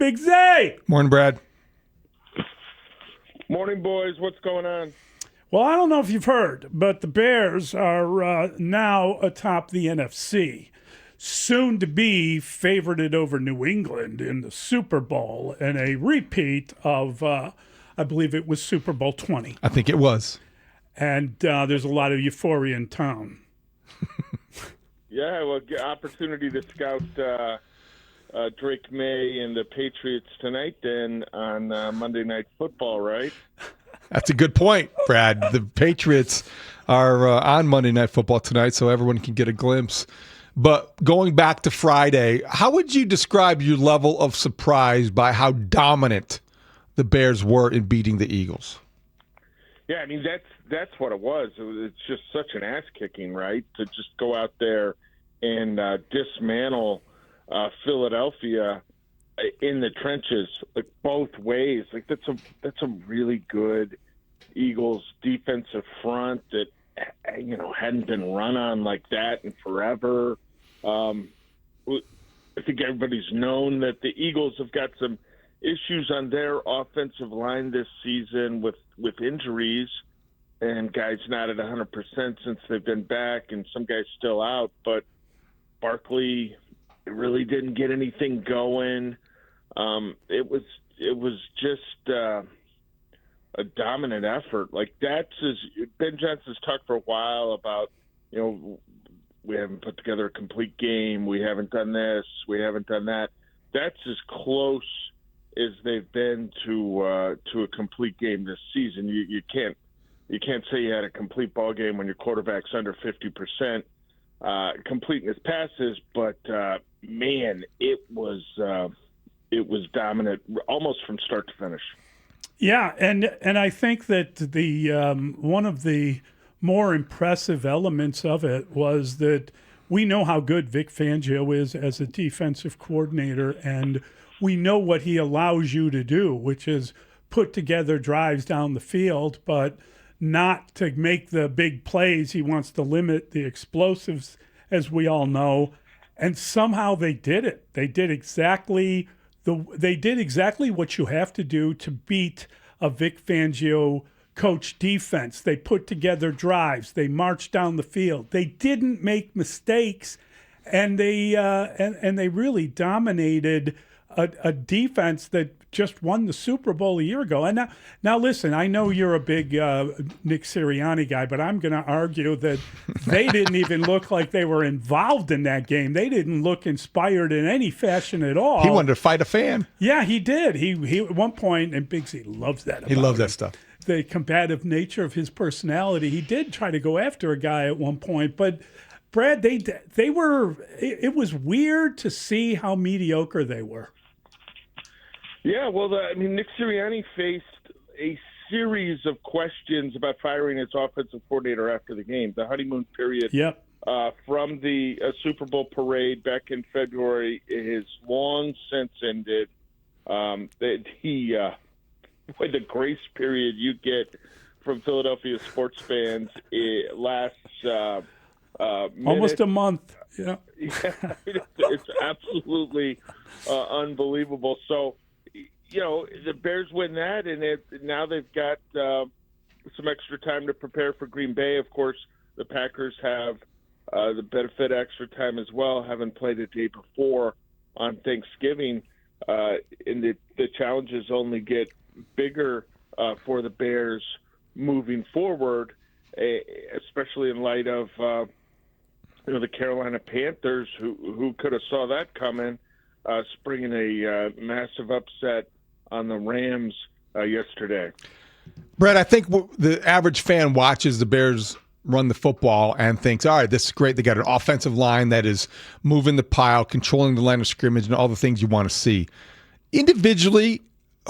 Big Zay. Morning, Brad. Morning, boys. What's going on? Well, I don't know if you've heard, but the Bears are now atop the NFC, soon to be favorited over New England in the Super Bowl and a repeat of, I believe it was Super Bowl 20. I think it was. And there's a lot of euphoria in town. Yeah, well, opportunity to scout Drake May and the Patriots tonight then on Monday Night Football, right? That's a good point, Brad. The Patriots are on Monday Night Football tonight, so everyone can get a glimpse. But going back to Friday, how would you describe your level of surprise by how dominant the Bears were in beating the Eagles? Yeah, I mean, that's what it was. It's just such an ass-kicking, right, to just go out there and dismantle Philadelphia in the trenches, like both ways. Like that's a really good Eagles defensive front that hadn't been run on like that in forever. I think everybody's known that the Eagles have got some issues on their offensive line this season with injuries and guys not at 100% since they've been back and some guys still out. But Barkley really didn't get anything going. It was just a dominant effort. Like Ben Johnson's talked for a while about, we haven't put together a complete game. We haven't done this. We haven't done that. That's as close as they've been to a complete game this season. You can't say you had a complete ball game when your quarterback's under 50% completing his passes, but man, it was dominant almost from start to finish. Yeah, and I think that the one of the more impressive elements of it was that we know how good Vic Fangio is as a defensive coordinator, and we know what he allows you to do, which is put together drives down the field, but not to make the big plays. He wants to limit the explosives, as we all know, and somehow they did it. They did exactly what you have to do to beat a Vic Fangio coach defense. They put together drives. They marched down the field. They didn't make mistakes, and they really dominated a defense that just won the Super Bowl a year ago. And now listen, I know you're a big Nick Sirianni guy, but I'm going to argue that they didn't even look like they were involved in that game. They didn't look inspired in any fashion at all. He wanted to fight a fan. Yeah, he did. He at one point, and Biggsy loves that. He loved that stuff. The combative nature of his personality. He did try to go after a guy at one point, but Brad, they were. It was weird to see how mediocre they were. Yeah, well, Nick Sirianni faced a series of questions about firing his offensive coordinator after the game. The honeymoon period from the Super Bowl parade back in February is long since ended. The grace period you get from Philadelphia sports fans lasts almost a month. Yeah, it's absolutely unbelievable. So, the Bears win that, and now they've got some extra time to prepare for Green Bay. Of course, the Packers have the benefit of extra time as well, having played the day before on Thanksgiving. And the challenges only get bigger for the Bears moving forward, especially in light of the Carolina Panthers, who could have saw that coming, springing a massive upset on the Rams yesterday. Brett, I think the average fan watches the Bears run the football and thinks, all right, this is great. They got an offensive line that is moving the pile, controlling the line of scrimmage, and all the things you want to see. Individually,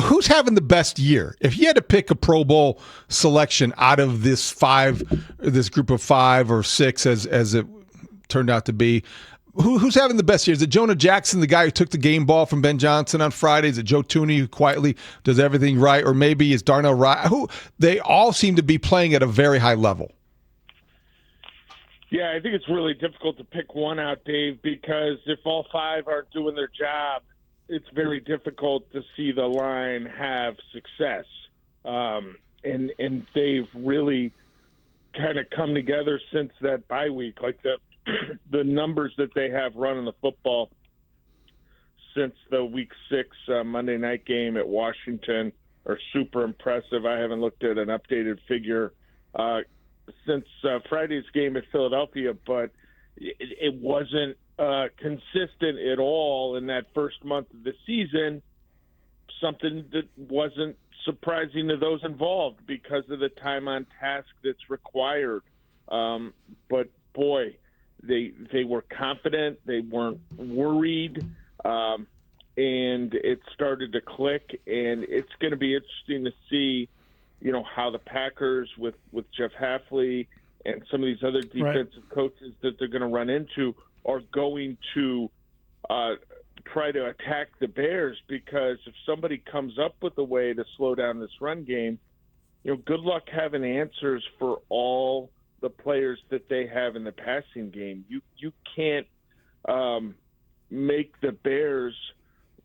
who's having the best year? If you had to pick a Pro Bowl selection out of this group of 5 or 6 as it turned out to be, who's having the best year? Is it Jonah Jackson, the guy who took the game ball from Ben Johnson on Friday? Is it Joe Tooney, who quietly does everything right? Or maybe is Darnell Wright? They all seem to be playing at a very high level. Yeah, I think it's really difficult to pick one out, Dave, because if all 5 aren't doing their job, it's very difficult to see the line have success. And they've really kind of come together since that bye week. Like the numbers that they have running the football since the Week 6 Monday night game at Washington are super impressive. I haven't looked at an updated figure since Friday's game at Philadelphia, but it wasn't consistent at all in that first month of the season, something that wasn't surprising to those involved because of the time on task that's required. But boy, they were confident, they weren't worried, and it started to click. And it's going to be interesting to see, how the Packers with Jeff Hafley and some of these other defensive coaches that they're going to run into are going to try to attack the Bears, because if somebody comes up with a way to slow down this run game, good luck having answers for all the players that they have in the passing game. You can't make the Bears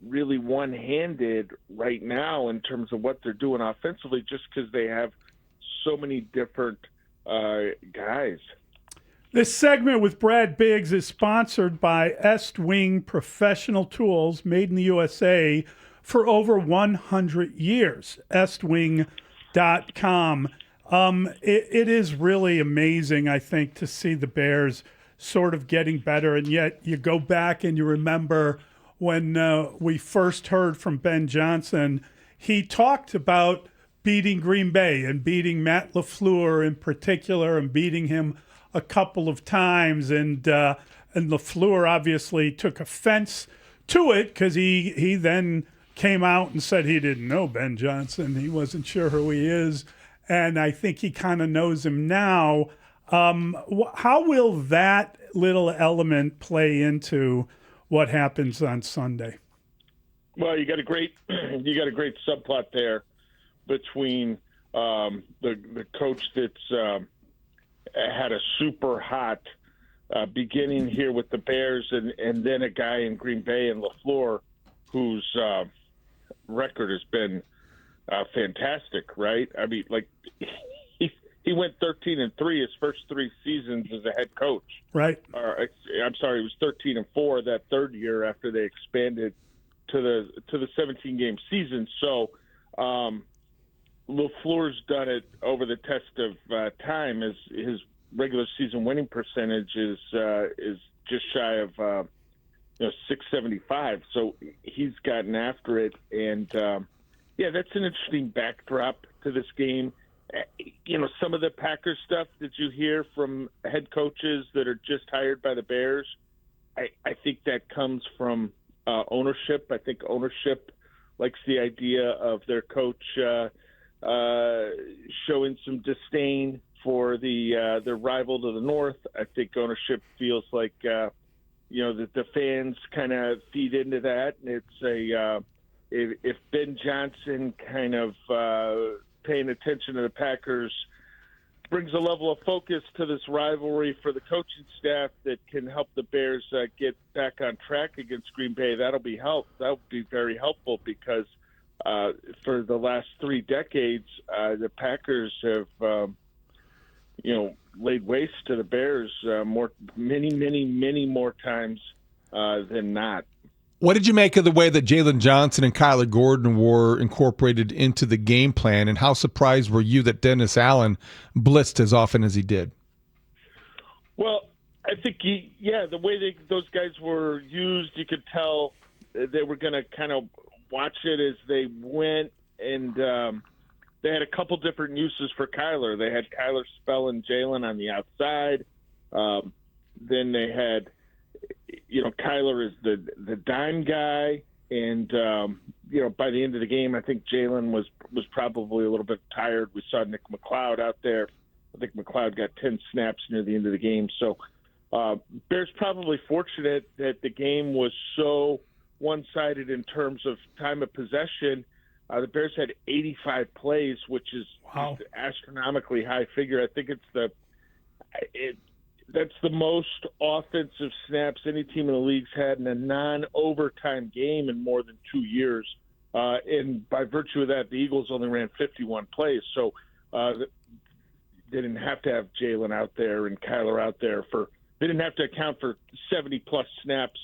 really one-handed right now in terms of what they're doing offensively, just because they have so many different guys. This segment with Brad Biggs is sponsored by Est-Wing Professional Tools, made in the USA for over 100 years. Estwing.com. It is really amazing, I think, to see the Bears sort of getting better. And yet you go back and you remember when we first heard from Ben Johnson, he talked about beating Green Bay and beating Matt LaFleur in particular, and beating him a couple of times, and LaFleur obviously took offense to it because he then came out and said he didn't know Ben Johnson. He wasn't sure who he is, and I think he kind of knows him now. How will that little element play into what happens on Sunday? Well, you got a great subplot there between the coach that's had a super hot beginning here with the Bears, and then a guy in Green Bay and LaFleur whose record has been fantastic, right? I mean, like he went 13-3 his first 3 seasons as a head coach. Right. I'm sorry, it was 13-4 that third year after they expanded to the 17-game season. So LaFleur's done it over the test of time. As his regular season winning percentage is just shy of 675. So he's gotten after it, and that's an interesting backdrop to this game. Some of the Packers stuff that you hear from head coaches that are just hired by the Bears, I think that comes from ownership. I think ownership likes the idea of their coach showing some disdain for their rival to the north. I think ownership feels like that the fans kind of feed into that, and it's if Ben Johnson kind of paying attention to the Packers brings a level of focus to this rivalry for the coaching staff that can help the Bears get back on track against Green Bay, that'll be very helpful, because for the last 3 decades, the Packers have, laid waste to the Bears many more times than not. What did you make of the way that Jalen Johnson and Kyler Gordon were incorporated into the game plan, and how surprised were you that Dennis Allen blitzed as often as he did? Well, I think, the way those guys were used, you could tell they were going to kind of watch it as they went, and they had a couple different uses for Kyler. They had Kyler spelling Jalen on the outside. Then they had, Kyler is the dime guy, and by the end of the game, I think Jalen was probably a little bit tired. We saw Nick McLeod out there. I think McLeod got 10 snaps near the end of the game. So Bears probably fortunate that the game was so one-sided in terms of time of possession. The Bears had 85 plays, which is just an astronomically high figure. I think it's That's the most offensive snaps any team in the league's had in a non-overtime game in more than 2 years. And by virtue of that, the Eagles only ran 51 plays. So they didn't have to have Jalen out there and Kyler out there they didn't have to account for 70-plus snaps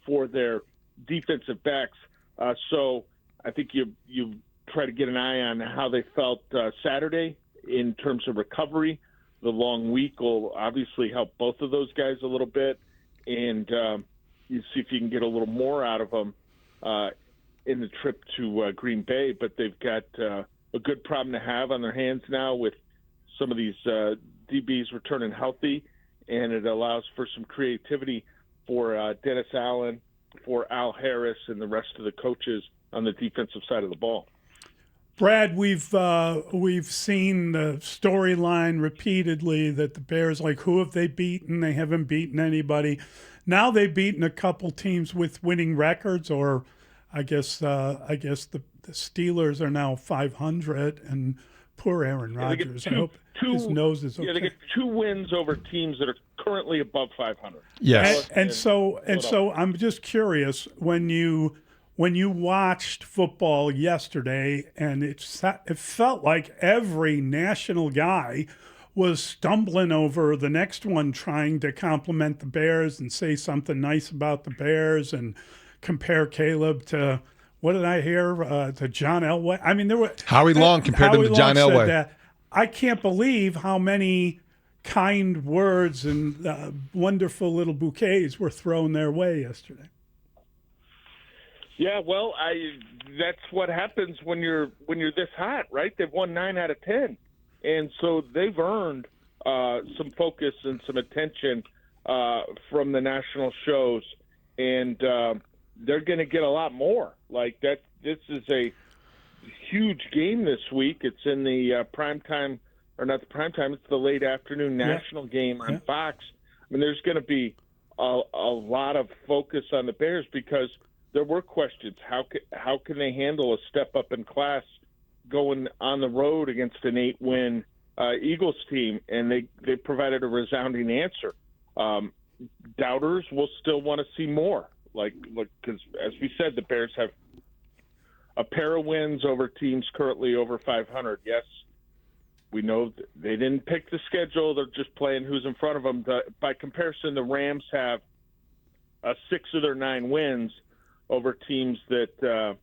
for their defensive backs. So I think you try to get an eye on how they felt Saturday in terms of recovery. The long week will obviously help both of those guys a little bit, and you see if you can get a little more out of them in the trip to Green Bay. But they've got a good problem to have on their hands now with some of these DBs returning healthy, and it allows for some creativity for Dennis Allen, for Al Harris, and the rest of the coaches on the defensive side of the ball. Brad, we've seen the storyline repeatedly that the Bears, like, who have they beaten? They haven't beaten anybody. Now they've beaten a couple teams with winning records, or I guess the Steelers are now 500, and poor Aaron Rodgers. I hope his nose is okay. Yeah, they get 2 wins over teams that are currently above 500. Yes, and so I'm just curious, when you watched football yesterday, and it felt like every national guy was stumbling over the next one, trying to compliment the Bears and say something nice about the Bears and compare Caleb to, what did I hear, to John Elway? I mean, there were Howie Long compared him to John Elway. That. I can't believe how many kind words and wonderful little bouquets were thrown their way yesterday. Yeah, well, that's what happens when you're this hot, right? They've won 9 out of 10, and so they've earned some focus and some attention from the national shows, and they're going to get a lot more. Like that, this is a huge game this week. It's in the prime time, or not the prime time. It's the late afternoon national game on Fox. I mean, there's going to be a lot of focus on the Bears because there were questions. How can they handle a step up in class going on the road against an 8-win Eagles team? And they provided a resounding answer. Doubters will still want to see more. Because as we said, the Bears have a pair of wins over teams currently over 500. Yes, we know they didn't pick the schedule. They're just playing who's in front of them. By comparison, the Rams have 6 of their 9 wins over teams that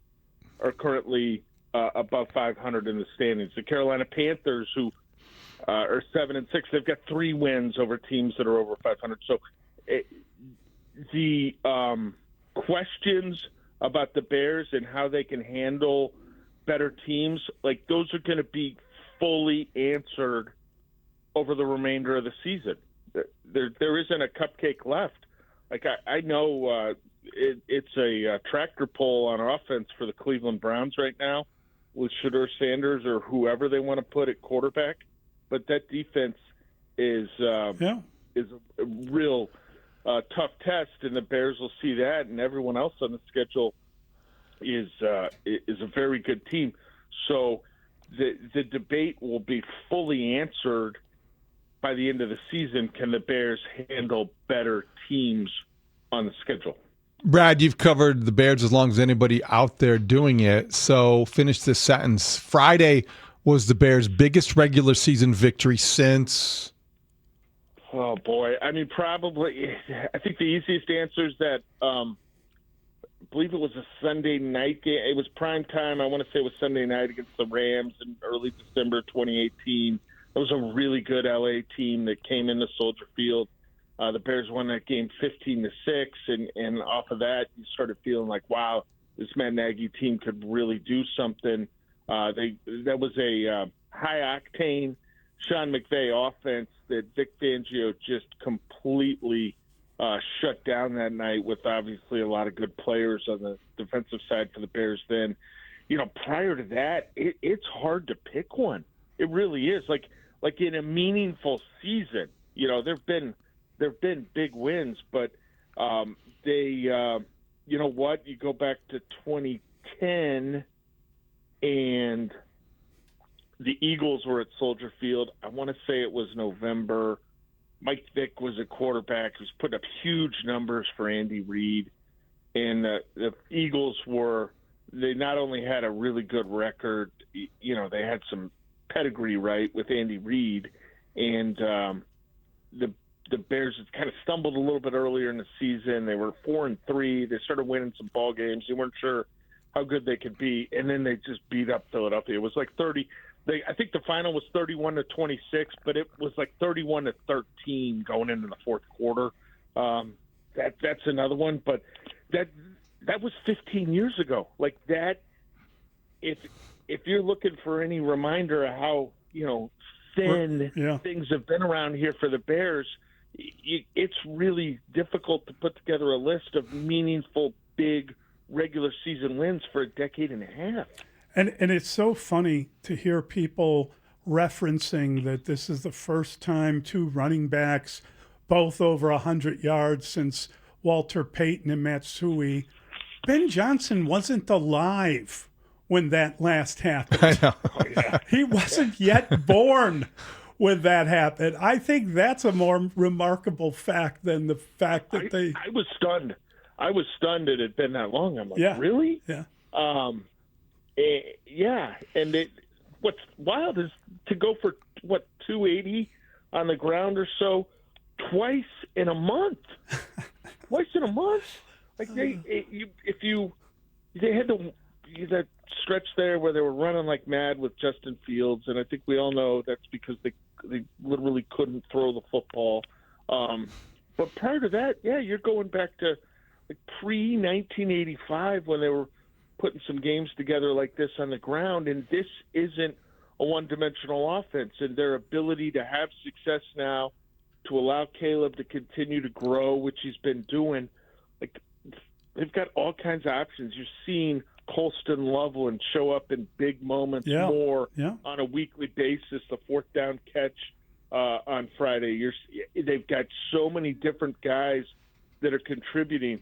are currently above 500 in the standings. The Carolina Panthers, who are 7-6, they've got 3 wins over teams that are over 500. So the questions about the Bears and how they can handle better teams, like those are going to be fully answered over the remainder of the season. There isn't a cupcake left. Like I know it's a tractor pull on offense for the Cleveland Browns right now with Shedeur Sanders or whoever they want to put at quarterback, but that defense is a real tough test, and the Bears will see that, and everyone else on the schedule is a very good team. So the debate will be fully answered by the end of the season. Can the Bears handle better teams on the schedule? Brad, you've covered the Bears as long as anybody out there doing it. So finish this sentence. Friday was the Bears' biggest regular season victory since... Oh, boy. I mean, probably, I think the easiest answer is that I believe it was a Sunday night game. It was prime time. I want to say it was Sunday night against the Rams in early December 2018. It was a really good LA team that came into Soldier Field. The Bears won that game 15-6, and off of that, you started feeling like, wow, this Matt Nagy team could really do something. That was a high-octane Sean McVay offense that Vic Fangio just completely shut down that night with obviously a lot of good players on the defensive side for the Bears then. You know, prior to that, it's hard to pick one. It really is. Like in a meaningful season, you know, there've been big wins, but you know what? You go back to 2010 and the Eagles were at Soldier Field. I want to say it was November Mike Vick was a quarterback who was putting up huge numbers for Andy Reid. And the Eagles they not only had a really good record, they had some pedigree, right, with Andy Reid. And the Bears had kind of stumbled a little bit earlier in the season. They were 4-3. They started winning some ball games. They weren't sure how good they could be. And then they just beat up Philadelphia. It was like 30. I think the final was 31-26, but it was like 31-13 going into the fourth quarter. That's another one, but that was 15 years ago. Like that, if you're looking for any reminder of how thin things have been around here for the Bears, it's really difficult to put together a list of meaningful, big regular season wins for a decade and a half. And it's so funny to hear people referencing that this is the first time two running backs, both over 100 yards since Walter Payton and Matsui. Ben Johnson wasn't alive when that last happened. I know. He wasn't yet born when that happened. I think that's a more remarkable fact than the fact that I was stunned. I was stunned it had been that long. I'm like, really? Yeah. And what's wild is to go for 280 on the ground or so twice in a month. Like they had that stretch there where they were running like mad with Justin Fields, and I think we all know that's because they literally couldn't throw the football. But prior to that, you're going back to like pre-1985 when they were putting some games together like this on the ground, and this isn't a one-dimensional offense. And their ability to have success now, to allow Caleb to continue to grow, which he's been doing, like they've got all kinds of options. You're seeing Colston Loveland show up in big moments more on a weekly basis. The fourth down catch on Friday. They've got so many different guys that are contributing.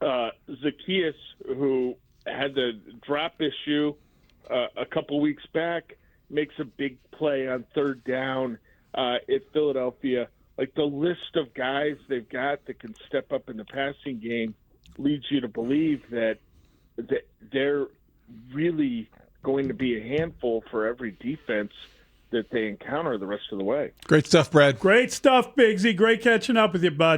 Zacchaeus, who had the drop issue a couple weeks back, makes a big play on third down at Philadelphia. Like the list of guys they've got that can step up in the passing game leads you to believe that they're really going to be a handful for every defense that they encounter the rest of the way. Great stuff, Brad. Great stuff, Bigsy. Great catching up with you, bud.